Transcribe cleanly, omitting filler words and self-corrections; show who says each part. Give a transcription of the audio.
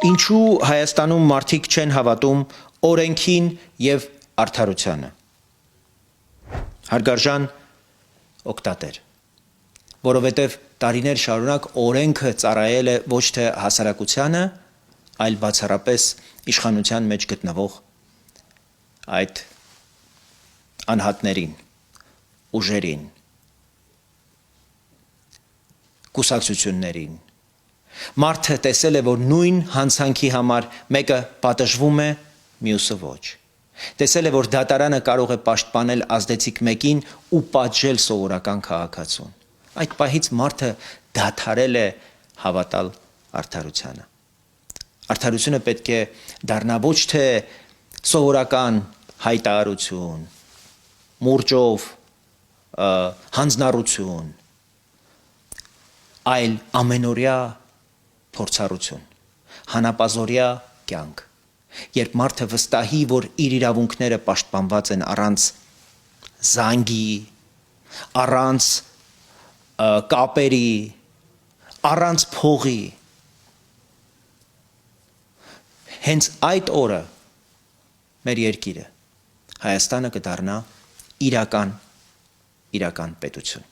Speaker 1: Ինչու Հայաստանում մարդիկ չեն հավատում օրենքին եւ արդարությանը։ Հարգարժան օգտատեր, որովհետեւ տարիներ շարունակ օրենքը ծառայել է ոչ թե հասարակությանը, այլ բացառապես իշխանության մեջ գտնվող այդ անհատներին, ուժերին, կուսակցություններին։ Մարդը տեսել է, որ նույն հանցանքի համար մեկը պատժվում է, մյուսը ոչ։ Տեսել է, որ դատարանը կարող է պաշտպանել ազդեցիկ մեկին ու պատժել սովորական քաղաքացուն։ Այդ պահից մարդը դադարել է հավատալ արդարությանը։ Արդարությունը պետք է դառնա ոչ թե սովորական հայտարարություն, մուրճով հանձնառություն, այլ ամենօրյա փորձառություն, հանապազօրյա կյանք, երբ մարդը վստահի, որ իր իրավունքները պաշտպանված են առանց զանգի, առանց կապերի, առանց փողի։ Հենց այդ օրը մեր երկիրը, Հայաստանը կդառնա իրական պետություն։